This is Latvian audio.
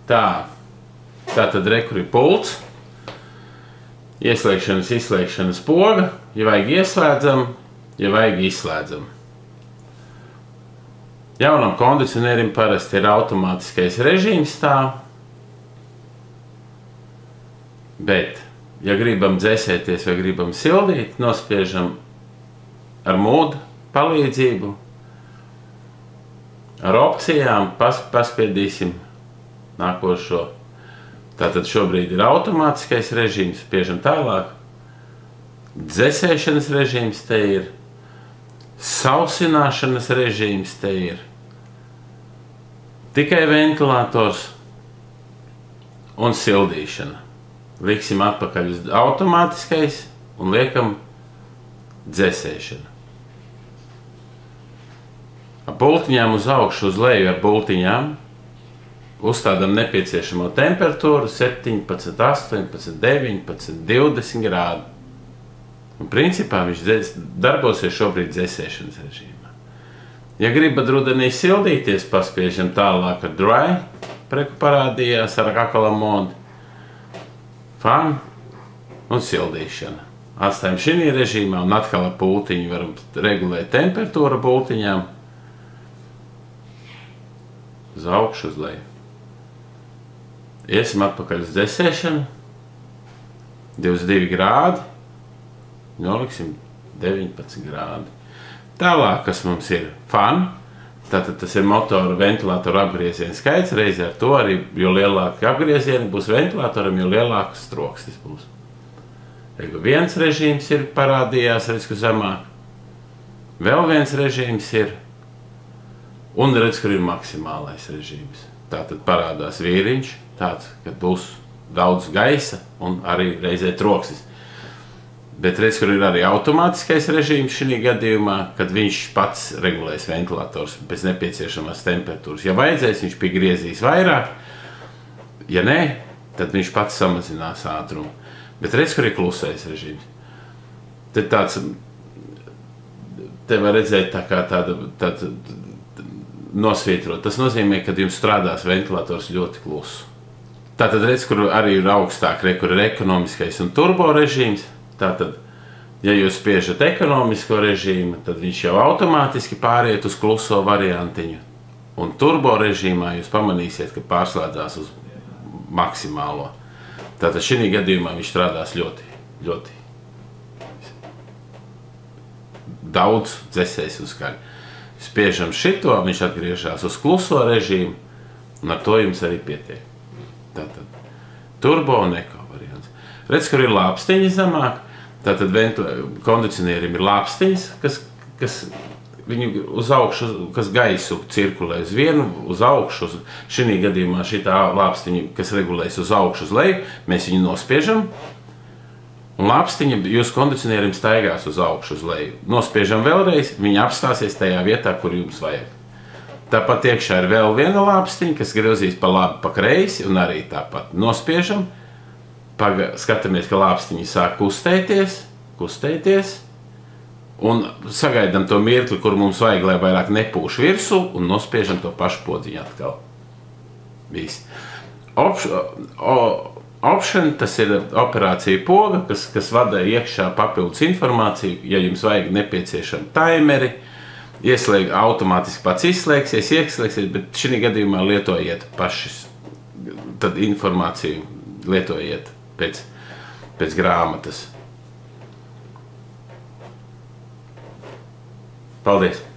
Tātad rekur ir pults, ieslēgšanas, izslēgšanas poga, ja vajag ieslēdzam, ja vajag izslēdzam. Jaunam kondicionierim parasti ir automātiskais režīms stāv, bet, ja gribam dzēsēties vai gribam sildīt, nospiežam ar mūdu palīdzību, ar opcijām, paspiedīsim nākošo. Tātad šobrīd ir automātiskais režīms, spiežam tālāk. Dzēsēšanas režīms te ir, sausināšanas režīms te ir, tikai ventilators un sildīšana. Liksim atpakaļ uz automātiskais un liekam dzēsēšana. Ar bultiņām uz augšu, uz leju ar bultiņām. Uzstādām nepieciešamo temperatūru 17, 18, 19, 20 grādu. Un principā viņš darbosies šobrīd dzēsēšanas režīmā. Ja gribat rudenī sildīties, paspiežam tālāk ar dry, preku parādījās ar kakala modu, fan un sildīšana. Atstājam šī režīmā un atkal ar pultiņu varam regulēt temperatūru bultiņām uz augšu, uz leju. Iesim atpakaļ uz dzēsēšanu, 22 grādi, noliksim 19 grādi. Tālāk, kas mums ir fan, tātad tas ir motora ventilātora apgrieziena skaits, reizē ar to arī, jo lielāki apgriezieni būs ventilātoram, jo lielāks troksnis būs. Viens režīms ir parādījās, redz, ka zemāk, vēl viens režīms ir, un redz, kur ir maksimālais režīms. Tātad parādās vīriņš, tāds, ka būs daudz gaisa un arī reizē troksnis. Bet redz, kur ir arī automātiskais režīms šī gadījumā, kad viņš pats regulēs ventilators pēc nepieciešamās temperatūras. Ja vajadzēs, viņš piegriezīs vairāk, ja nē, tad viņš pats samazinās ātrumu. Bet redz, kur ir klusais režīms. Te var redzēt tā kā tāda nosvītrot. Tas nozīmē, ka jums strādās ventilators ļoti klusu. Tātad redz, kur arī ir augstāk, kur ir ekonomiskais un turbo režīms. Tātad, ja jūs spiežat ekonomisko režīmu, tad viņš jau automātiski pāriet uz kluso variantiņu. Un turbo režīmā jūs pamanīsiet, ka pārslēdzās uz maksimālo. Tātad šī gadījumā viņš strādās ļoti daudz dzēsēs un skaļi. Spiežam šito, viņš atgriežās uz kluso režīmu, un ar to jums arī pietiek. Tātad turbo un eko variants. Redz, kur ir lāpstiņi zemāk, tātad kondicionierim ir lāpstiņas, kas viņu uz augšu, kas gaisu cirkulē uz vienu, uz augšu, šī gadījumā šitā lāpstiņa, kas regulēs uz augšu, uz leju, mēs viņu nospiežam, un lāpstiņa jūsu kondicionierim staigās uz augšu, uz leju. Nospiežam vēlreiz, viņa apstāsies tajā vietā, kur jums vajag. Tāpat iekšā ir vēl viena lāpstiņa, kas griezīs pa labi, pa kreisi, un arī tāpat nospiežam. Skatāmies, ka lāpstiņi sāk kustēties, un sagaidām to mirkli, kur mums vajag, lai vairāk nepūš virsū, un nospiežam to pašu podziņu atkal. Viss. Option, tas ir operācija poga, kas vada iekšā papildus informāciju, ja jums vajag nepieciešami timeri, automātiski pats izslēgsies, ieslēgsies, bet šī gadījumā lietojiet pašas, tad informāciju lietojiet pēc grāmatas. Paldies!